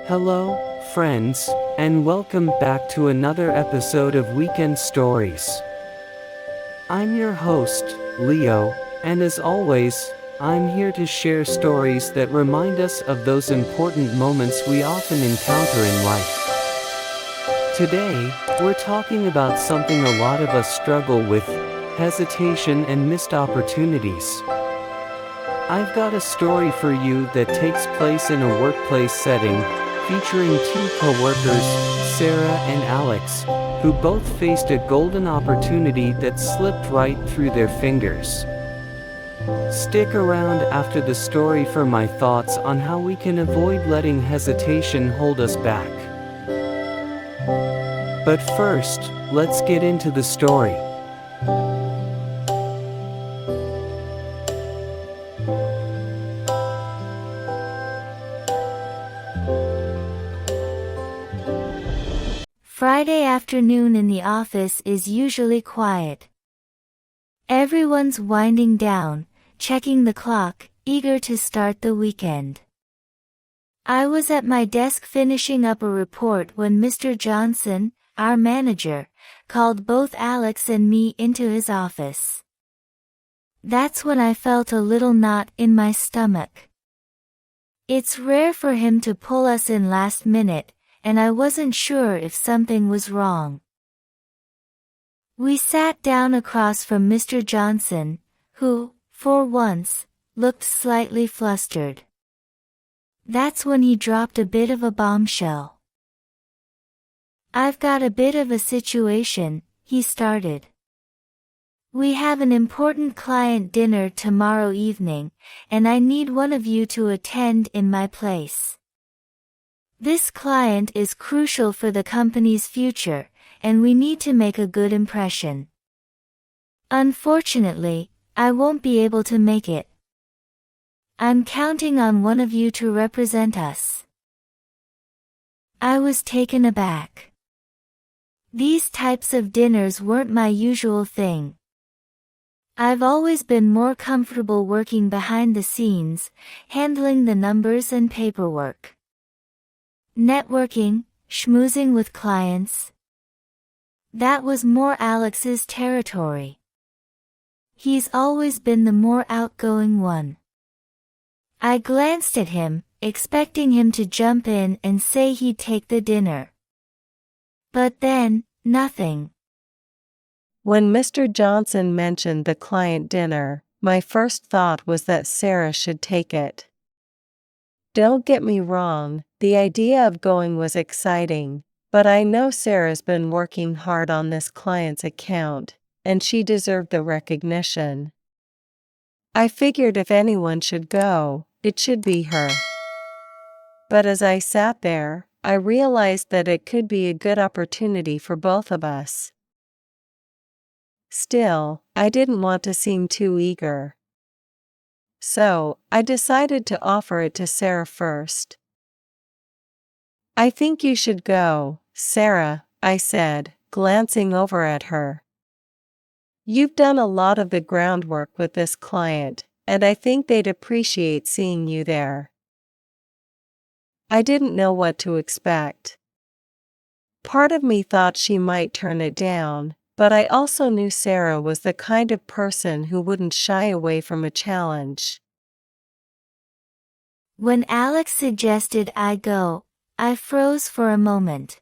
Hello, friends, and welcome back to another episode of Weekend Stories. I'm your host, Leo, and as always, I'm here to share stories that remind us of those important moments we often encounter in life. Today, we're talking about something a lot of us struggle with: hesitation and missed opportunities. I've got a story for you that takes place in a workplace setting, featuring two co-workers, Sarah and Alex, who both faced a golden opportunity that slipped right through their fingers. Stick around after the story for my thoughts on how we can avoid letting hesitation hold us back. But first, let's get into the story. Friday afternoon in the office is usually quiet. Everyone's winding down, checking the clock, eager to start the weekend. I was at my desk finishing up a report when Mr. Johnson, our manager, called both Alex and me into his office. That's when I felt a little knot in my stomach. It's rare for him to pull us in last minute, and I wasn't sure if something was wrong. We sat down across from Mr. Johnson, who, for once, looked slightly flustered. That's when he dropped a bit of a bombshell. "I've got a bit of a situation," he started. "We have an important client dinner tomorrow evening, and I need one of you to attend in my place. This client is crucial for the company's future, and we need to make a good impression. Unfortunately, I won't be able to make it. I'm counting on one of you to represent us." I was taken aback. These types of dinners weren't my usual thing. I've always been more comfortable working behind the scenes, handling the numbers and paperwork. Networking, schmoozing with clients. That was more Alex's territory. He's always been the more outgoing one. I glanced at him, expecting him to jump in and say he'd take the dinner. But then, nothing. When Mr. Johnson mentioned the client dinner, my first thought was that Sarah should take it. Don't get me wrong, the idea of going was exciting, but I know Sarah's been working hard on this client's account, and she deserved the recognition. I figured if anyone should go, it should be her. But as I sat there, I realized that it could be a good opportunity for both of us. Still, I didn't want to seem too eager. So, I decided to offer it to Sarah first. "I think you should go, Sarah," I said, glancing over at her. "You've done a lot of the groundwork with this client, and I think they'd appreciate seeing you there." I didn't know what to expect. Part of me thought she might turn it down, but I also knew Sarah was the kind of person who wouldn't shy away from a challenge. When Alex suggested I go, I froze for a moment.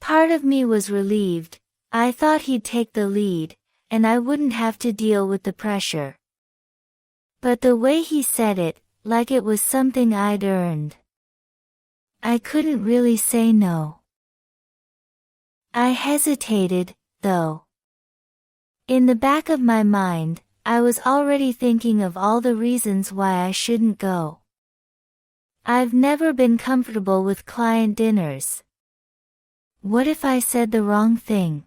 Part of me was relieved. I thought he'd take the lead, and I wouldn't have to deal with the pressure. But the way he said it, like it was something I'd earned. I couldn't really say no. I hesitated, though. In the back of my mind, I was already thinking of all the reasons why I shouldn't go. I've never been comfortable with client dinners. What if I said the wrong thing?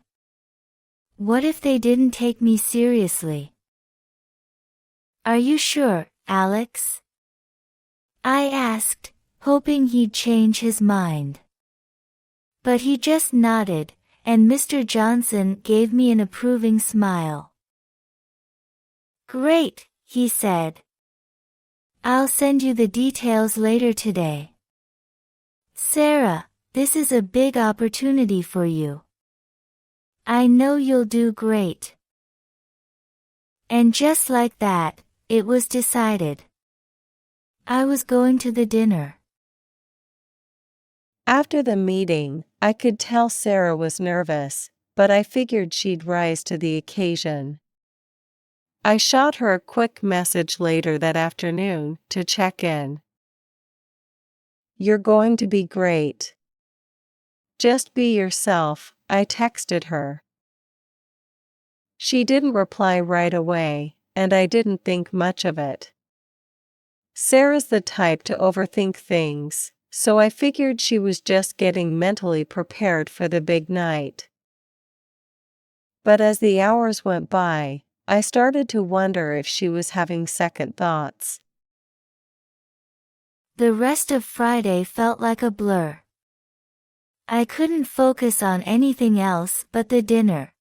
What if they didn't take me seriously? "Are you sure, Alex?" I asked, hoping he'd change his mind. But he just nodded, and Mr. Johnson gave me an approving smile. "Great," he said. "I'll send you the details later today." Sarah, this is a big opportunity for you. I know you'll do great. And just like that, it was decided. I was going to the dinner. After the meeting, I could tell Sarah was nervous, but I figured she'd rise to the occasion. I shot her a quick message later that afternoon to check in. "You're going to be great. Just be yourself," I texted her. She didn't reply right away, and I didn't think much of it. Sarah's the type to overthink things, so I figured she was just getting mentally prepared for the big night. But as the hours went by, I started to wonder if she was having second thoughts. The rest of Friday felt like a blur. I couldn't focus on anything else but the dinner.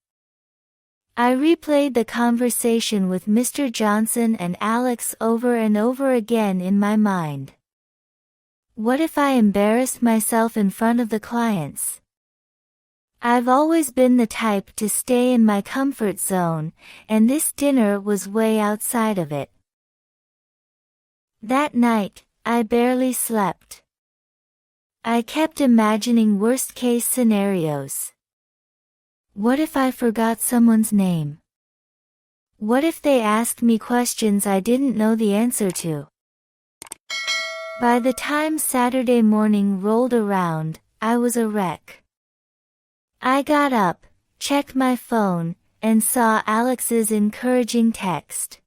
I replayed the conversation with Mr. Johnson and Alex over and over again in my mind. What if I embarrassed myself in front of the clients? I've always been the type to stay in my comfort zone, and this dinner was way outside of it. That night, I barely slept. I kept imagining worst-case scenarios. What if I forgot someone's name? What if they asked me questions I didn't know the answer to? By the time Saturday morning rolled around, I was a wreck. I got up, checked my phone, and saw Alex's encouraging text.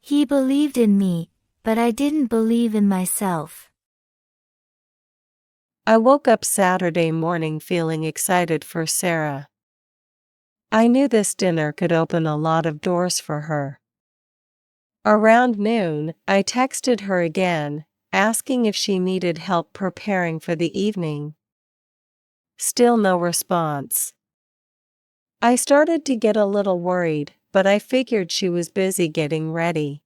He believed in me, but I didn't believe in myself. I woke up Saturday morning feeling excited for Sarah. I knew this dinner could open a lot of doors for her. Around noon, I texted her again, asking if she needed help preparing for the evening. Still no response. I started to get a little worried, but I figured she was busy getting ready.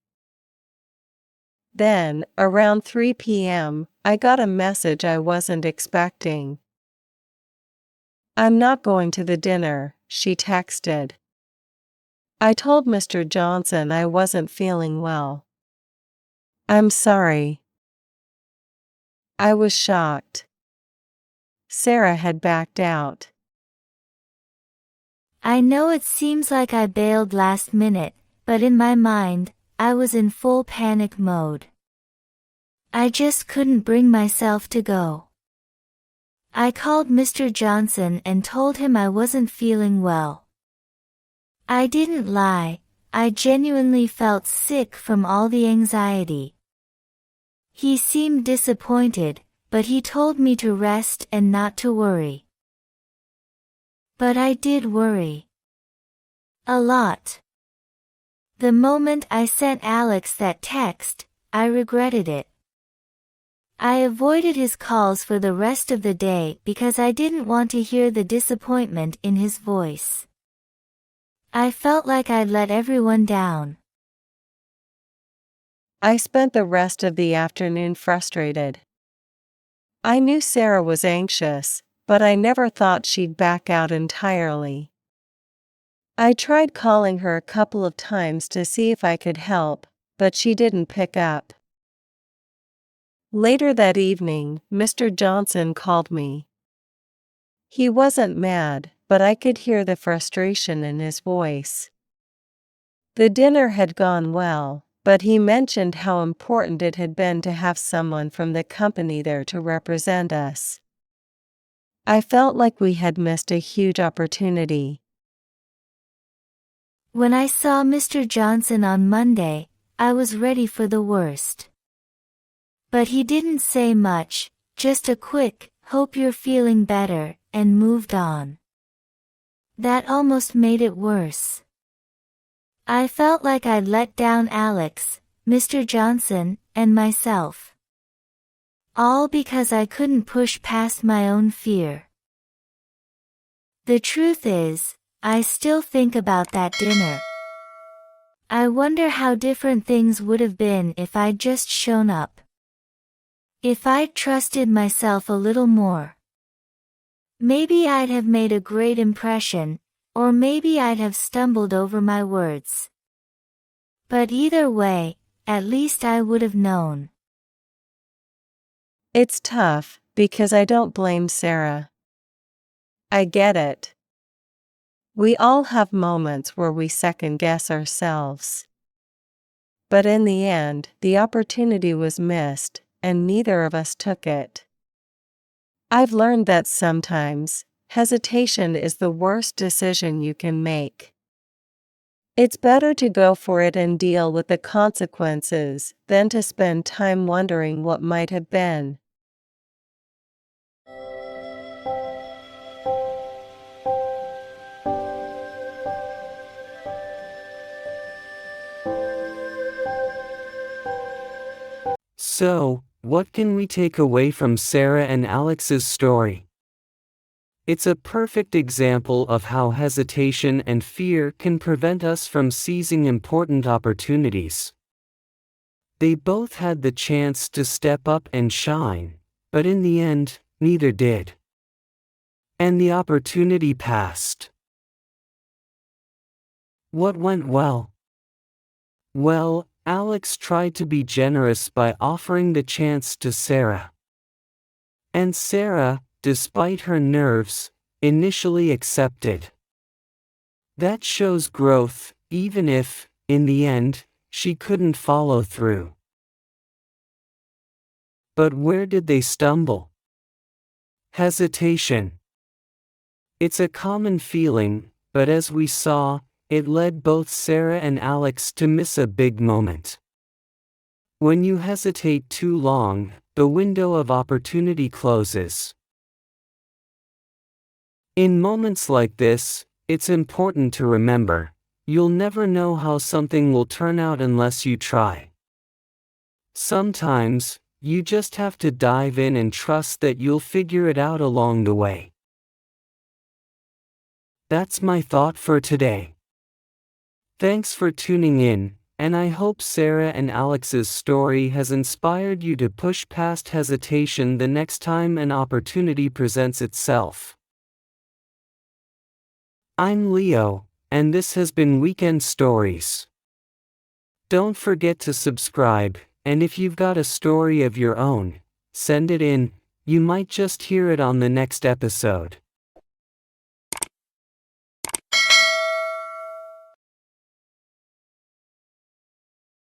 Then, around 3 p.m., I got a message I wasn't expecting. "I'm not going to the dinner," she texted. "I told Mr. Johnson I wasn't feeling well. I'm sorry." I was shocked. Sarah had backed out. I know it seems like I bailed last minute, but in my mind, I was in full panic mode. I just couldn't bring myself to go. I called Mr. Johnson and told him I wasn't feeling well. I didn't lie, I genuinely felt sick from all the anxiety. He seemed disappointed, but he told me to rest and not to worry. But I did worry. A lot. The moment I sent Alex that text, I regretted it. I avoided his calls for the rest of the day because I didn't want to hear the disappointment in his voice. I felt like I'd let everyone down. I spent the rest of the afternoon frustrated. I knew Sarah was anxious, but I never thought she'd back out entirely. I tried calling her a couple of times to see if I could help, but she didn't pick up. Later that evening, Mr. Johnson called me. He wasn't mad, but I could hear the frustration in his voice. The dinner had gone well, but he mentioned how important it had been to have someone from the company there to represent us. I felt like we had missed a huge opportunity. When I saw Mr. Johnson on Monday, I was ready for the worst. But he didn't say much, just a quick, "Hope you're feeling better," and moved on. That almost made it worse. I felt like I'd let down Alex, Mr. Johnson, and myself. All because I couldn't push past my own fear. The truth is, I still think about that dinner. I wonder how different things would have been if I'd just shown up. If I'd trusted myself a little more, maybe I'd have made a great impression, or maybe I'd have stumbled over my words. But either way, at least I would have known. It's tough, because I don't blame Sarah. I get it. We all have moments where we second guess ourselves. But in the end, the opportunity was missed, and neither of us took it. I've learned that sometimes, hesitation is the worst decision you can make. It's better to go for it and deal with the consequences than to spend time wondering what might have been. So, what can we take away from Sarah and Alex's story? It's a perfect example of how hesitation and fear can prevent us from seizing important opportunities. They both had the chance to step up and shine, but in the end, neither did. And the opportunity passed. What went well? Well, Alex tried to be generous by offering the chance to Sarah. And Sarah, despite her nerves, initially accepted. That shows growth, even if, in the end, she couldn't follow through. But where did they stumble? Hesitation. It's a common feeling, but as we saw, it led both Sarah and Alex to miss a big moment. When you hesitate too long, the window of opportunity closes. In moments like this, it's important to remember, you'll never know how something will turn out unless you try. Sometimes, you just have to dive in and trust that you'll figure it out along the way. That's my thought for today. Thanks for tuning in, and I hope Sarah and Alex's story has inspired you to push past hesitation the next time an opportunity presents itself. I'm Leo, and this has been Weekend Stories. Don't forget to subscribe, and if you've got a story of your own, send it in, you might just hear it on the next episode.